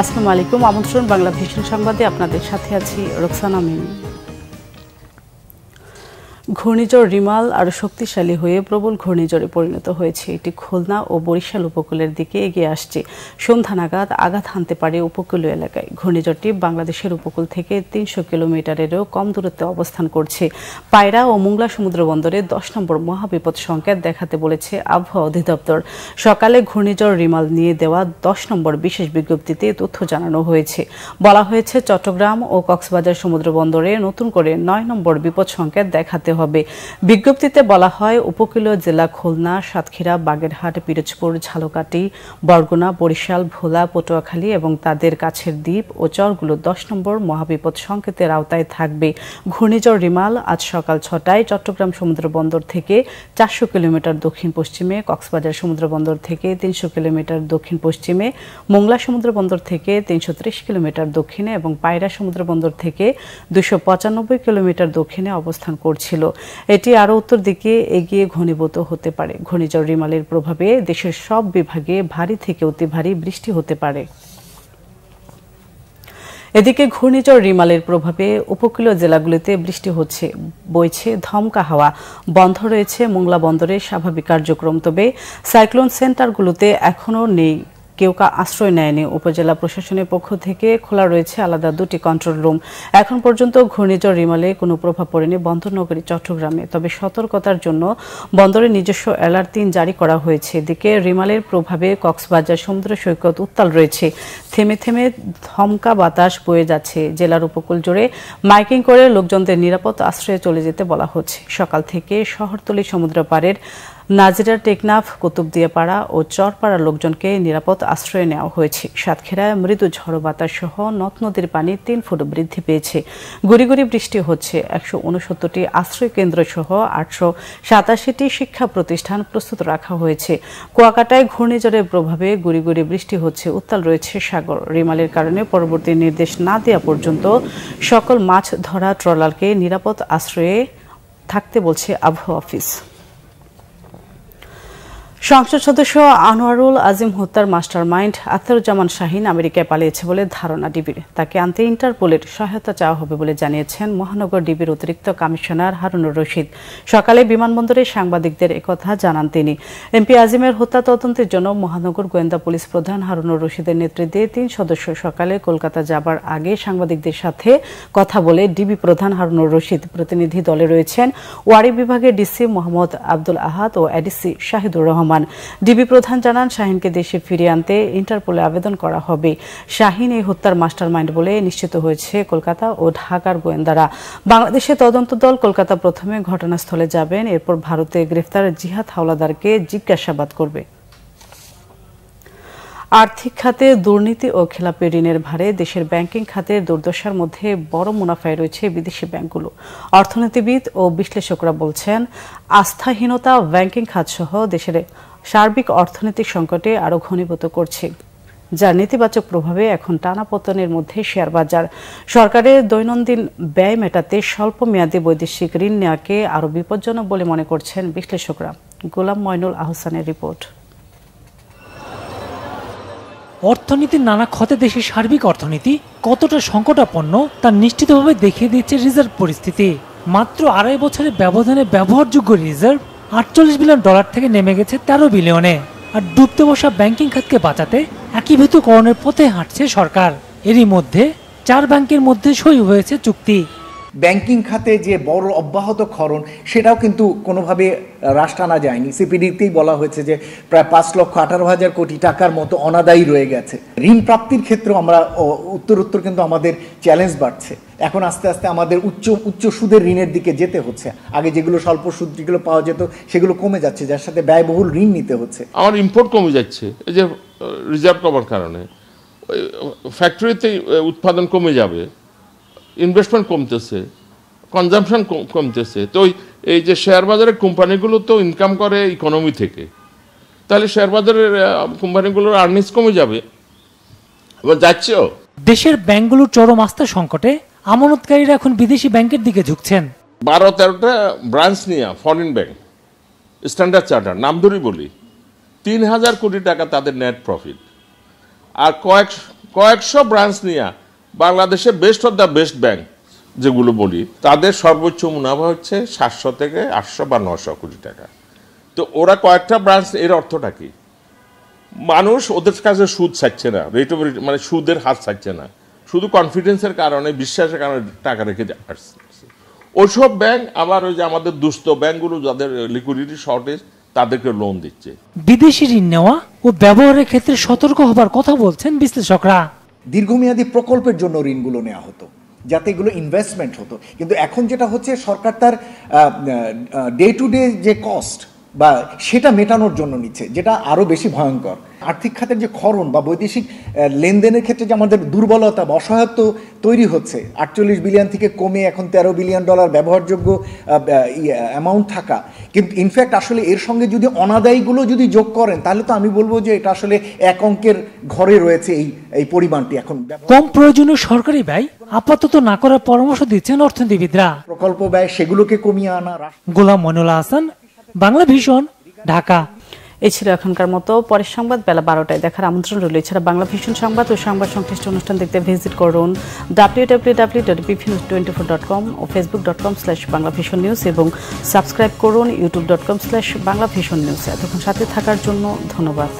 আসসালামু আলাইকুম। আমন্ত্রণ বাংলা ভিশন সংবাদে আপনাদের সাথে আছি রোকসানা মিম। ঘূর্ণিঝড় রিমাল আরও শক্তিশালী হয়ে প্রবল ঘূর্ণিঝড়ে পরিণত হয়েছে। এটি খুলনা ও বরিশাল উপকূলের দিকে এগিয়ে আসছে। সন্ধ্যা নাগাদ আঘাত হানতে পারে উপকূলীয় এলাকায়। ঘূর্ণিঝড়টি বাংলাদেশের উপকূল থেকে ৩০০ কিলোমিটারেরও কম দূরত্বে অবস্থান করছে। পায়রা ও মোংলা সমুদ্র বন্দরে ১০ নম্বর মহাবিপদ সংকেত দেখাতে বলেছে আবহাওয়া অধিদপ্তর। সকালে ঘূর্ণিঝড় রিমাল নিয়ে দেওয়া ১০ নম্বর বিশেষ বিজ্ঞপ্তিতে তথ্য জানানো হয়েছে। বলা হয়েছে চট্টগ্রাম ও কক্সবাজার সমুদ্র বন্দরে নতুন করে ৯ নম্বর বিপদ সংকেত দেখাতে হবে। বিজ্ঞপ্তিতে বলা হয় উপকূলীয় জেলা খুলনা, সাতক্ষীরা, বাগেরহাট, পিরোজপুর, ঝালকাঠি, বরগুনা, বরিশাল, ভোলা, পটুয়াখালী এবং তাদের কাছের দ্বীপ ও চরগুলো ১০ নম্বর মহাবিপদ সংকেতের আওতায় থাকবে। ঘূর্ণিঝড় রিমাল আজ সকাল ৬টায় চট্টগ্রাম সমুদ্র বন্দর থেকে ৪০০ কিলোমিটার দক্ষিণ পশ্চিমে, কক্সবাজার সমুদ্র বন্দর থেকে ৩০০ কিলোমিটার দক্ষিণ পশ্চিমে, মোংলা সমুদ্র বন্দর থেকে ৩৩০ কিলোমিটার দক্ষিণে এবং পায়রা সমুদ্র বন্দর থেকে ২৯৫ কিলোমিটার দক্ষিণে অবস্থান করছিল। এটি আরও উত্তর দিকে এগিয়ে ঘনীভূত হতে পারে। ঘূর্ণিঝড় রিমালের প্রভাবে দেশের সব বিভাগে ভারী থেকে অতি ভারী বৃষ্টি হতে পারে। এদিকে ঘূর্ণিঝড় রিমালের প্রভাবে উপকূলীয় জেলাগুলিতে বৃষ্টি হচ্ছে, বইছে ধমকা হাওয়া। বন্ধ রয়েছে মোংলা বন্দরের স্বাভাবিক কার্যক্রম। তবে সাইক্লোন সেন্টারগুলোতে এখনও নেই, কেউ আশ্রয় নেয়নি। উপজেলা প্রশাসনের পক্ষ থেকে খোলা রয়েছে আলাদা ২টি কন্ট্রোল রুম। এখন পর্যন্ত ঘূর্ণিঝড় রিমালে কোনো প্রভাব পড়েনি বন্দরনগরী চট্টগ্রামে। তবে সতর্কতার জন্য বন্দরের নিজস্ব অ্যালার্ট ৩ জারি করা হয়েছে। এদিকে রিমালের প্রভাবে কক্সবাজার সমুদ্র সৈকত উত্তাল রয়েছে। থেমে থেমে ধমকা বাতাস বয়ে যাচ্ছে। জেলার উপকূল জুড়ে মাইকিং করে লোকজনদের নিরাপদ আশ্রয়ে চলে যেতে বলা হচ্ছে। সকাল থেকে শহরতলি সমুদ্র পাড়ের নাজিরা, টেকনাফ, কুতুবদিয়াপাড়া ও চরপাড়ার লোকজনকে নিরাপদ আশ্রয়ে নেওয়া হয়েছে। সাতক্ষীরায় মৃদু ঝড়ো বাতাস সহ নদ নদীর পানি ৩ ফুট বৃদ্ধি পেয়েছে। গুড়ি গুড়ি বৃষ্টি হচ্ছে। ১৬৯টি আশ্রয় কেন্দ্র সহ ৮৮৭টি শিক্ষা প্রতিষ্ঠান প্রস্তুত রাখা হয়েছে। কুয়াকাটায় ঘূর্ণিঝড়ের প্রভাবে গুড়ি গুড়ি বৃষ্টি হচ্ছে। উত্তাল রয়েছে সাগর। রিমালের কারণে পরবর্তী নির্দেশ না দেওয়া পর্যন্ত সকল মাছ ধরা ট্রলারকে নিরাপদ আশ্রয়ে থাকতে বলছে আবহাওয়া অফিস। সংসদ সদস্য আনোয়ারুল আজিম হত্যার মাস্টারমাইন্ড আখতারুজ্জামান শাহীন আমেরিকায় পালিয়েছে বলে ধারণা ডিবির। তাকে আনতে ইন্টারপোলের সহায়তা চাওয়া হবে বলে জানিয়েছেন মহানগর ডিবির অতিরিক্ত কমিশনার হারুনুর রশিদ। সকালে বিমানবন্দরে সাংবাদিকদের একথা জানান তিনি। এমপি আজিমের হত্যা তদন্তের জন্য মহানগর গোয়েন্দা পুলিশ প্রধান হারুনুর রশিদের নেতৃত্বে ৩ সদস্য সকালে কলকাতা যাবার আগে সাংবাদিকদের সাথে কথা বলে ডিবি প্রধান হারুনুর রশিদ। প্রতিনিধি দলে রয়েছেন ওয়ারী বিভাগের ডিসি মোহাম্মদ আব্দুল আহাদ ও এডিসি শাহিদুর রহমান। ডিবি প্রধান জানান, শাহীনকে দেশে ফিরিয়ে আনতে ইন্টারপোলে আবেদন করা হবে। শাহীন এই হত্যার মাস্টারমাইন্ড বলে নিশ্চিত হয়েছে কলকাতা ও ঢাকার গোয়েন্দারা। বাংলাদেশের তদন্ত দল কলকাতা প্রথমে ঘটনাস্থলে যাবেন, এরপর ভারতে গ্রেফতার জিহাদ হাওলাদারকে জিজ্ঞাসাবাদ করবে। আর্থিক খাতে দুর্নীতি ও খেলাপি ঋণের ভারে দেশের ব্যাংকিং খাতের দুর্দশার মধ্যে বড় মুনাফায় রয়েছে বিদেশি ব্যাংকগুলো। অর্থনীতিবিদ ও বিশ্লেষকরা বলছেন, আস্থাহীনতা ব্যাংকিং খাতসহ দেশের সার্বিক অর্থনৈতিক সংকটে আরও ঘনীভূত করছে, যার নেতিবাচক প্রভাবে এখন টানাপতনের মধ্যে শেয়ার বাজার। সরকারের দৈনন্দিন ব্যয় মেটাতে স্বল্প মেয়াদী বৈদেশিক ঋণ নেওয়াকে আরও বিপজ্জনক বলে মনে করছেন বিশ্লেষকরা। গোলাম ময়নুল আহসানের রিপোর্ট। অর্থনীতির নানা খাতে দেশের সার্বিক অর্থনীতি কতটা সংকটাপন্ন তা নিশ্চিতভাবে দেখিয়ে দিচ্ছে রিজার্ভ পরিস্থিতি। মাত্র ২.৫ বছরের ব্যবধানে ব্যবহারযোগ্য রিজার্ভ $৪৮ বিলিয়ন থেকে নেমে গেছে ১৩ বিলিয়নে। আর ডুবতে বসা ব্যাংকিং খাতকে বাঁচাতে একীভূতকরণের পথে হাঁটছে সরকার। এরই মধ্যে ৪ ব্যাংকের মধ্যে সই হয়েছে চুক্তি। ব্যাংকিং খাতে যে বড় অব্যাহত ক্ষরণ, সেটাও কিন্তু কোনোভাবে হ্রাস টানা যায়নি। সিপিডিতেই বলা হয়েছে যে প্রায় ৫,১৮,০০০ কোটি টাকার মতো অনাদায়ী রয়ে গেছে। ঋণ প্রাপ্তির ক্ষেত্রে আমরা উত্তর কিন্তু আমাদের চ্যালেঞ্জ বাড়ছে। এখন আস্তে আস্তে আমাদের উচ্চ সুদের ঋণের দিকে যেতে হচ্ছে। আগে যেগুলো স্বল্প সুদ যেগুলো পাওয়া যেত সেগুলো কমে যাচ্ছে, যার সাথে ব্যয়বহুল ঋণ নিতে হচ্ছে। আমার ইম্পোর্ট কমে যাচ্ছে, এই যে রিজার্ভ কমার কারণে ফ্যাক্টরিতে উৎপাদন কমে যাবে, ইনভেস্টমেন্ট কমতেছে, কনজামশন কমতেছে। তো এই যে শেয়ার বাজারের কোম্পানিগুলো তো ইনকাম করে ইকোনমি থেকে, তাহলে শেয়ার বাজারের কোম্পানিগুলোর আর্নিংস কমে যাবে, এবার যাচ্ছেও। দেশের ব্যাংকগুলোর চরম আস্থা সংকটে আমানতকারীরা এখন বিদেশি ব্যাংকের দিকে ঝুঁকছেন। ১২-১৩টা ব্রাঞ্চ নিয়ে ফরেন ব্যাংক, স্ট্যান্ডার্ড চার্টার, নাম ধরেই বলি, ৩,০০০ কোটি টাকা তাদের নেট প্রফিট। আর কয়েক কয়েকশো ব্রাঞ্চ নিয়ে বাংলাদেশের best of the best bank যেগুলো বলি, তাদের সর্বোচ্চ মুনাফা হচ্ছে 700 থেকে 800 বা 900 কোটি টাকা। তো ওরা কয়েকটা ব্রাঞ্চ, এর অর্থটা কি? মানুষ ওদের কাছে সুদ চাইছে না, রেট অফ মানে সুদের হাত চাইছে না, শুধু কনফিডেন্সের কারণে, বিশ্বাসের কারণে টাকা রেখে আসছে। ওইসব ব্যাংক আবার ওই যে আমাদের দুস্থ ব্যাংকগুলো যাদের লিকুইডিটি শর্টেজ, তাদেরকে লোন দিচ্ছে। বিদেশি ঋণ নেওয়া ও ব্যবহারের ক্ষেত্রে সতর্ক হবার কথা বলছেন বিশ্লেষকরা। দীর্ঘমেয়াদী প্রকল্পের জন্য ঋণগুলো নেওয়া হতো, যাতে এগুলো ইনভেস্টমেন্ট হতো। কিন্তু এখন যেটা হচ্ছে, সরকার তার ডে টু ডে যে কস্ট বা সেটা মেটানোর জন্য নিচ্ছে, যেটা আরও বেশি ভয়ঙ্কর। আর্থিক খাতের যে ক্ষরণ বা বৈদেশিক লেনদেনের ক্ষেত্রে যে আমাদের দুর্বলতা বা অসহায়ত্ব তৈরি হচ্ছে, 48 বিলিয়ন থেকে কমে এখন $13 বিলিয়ন ব্যবহারযোগ্য অ্যামাউন্ট থাকা, কিন্তু ইনফ্যাক্ট আসলে এর সঙ্গে যদি অনাদায়ীগুলো যদি যোগ করেন, তাহলে তো আমি বলবো যে এটা আসলে এক অঙ্কের ঘরে রয়েছে এই পরিমাণটি। এখন কম প্রয়োজনীয় সরকারি ব্যয় আপাতত না করার পরামর্শ দিচ্ছেন অর্থনীতিবিদরা। প্রকল্প ব্যয় সেগুলোকে কমিয়ে আনা। গোলাম মইনুল হাসান, বাংলা ভিশন, ঢাকা। এই ছিল এখনকার মতো। পরের সংবাদ বেলা 12টায় দেখার আমন্ত্রণ রইল। এছাড়া বাংলা ভিশন সংবাদ ও সংবাদ সংশ্লিষ্ট অনুষ্ঠান দেখতে ভিজিট করুন www.bpnews24.com ও facebook.com/banglavisionnews এবং সাবস্ক্রাইব করুন youtube.com/banglavisionnews। এতক্ষণ সাথে থাকার জন্য ধন্যবাদ।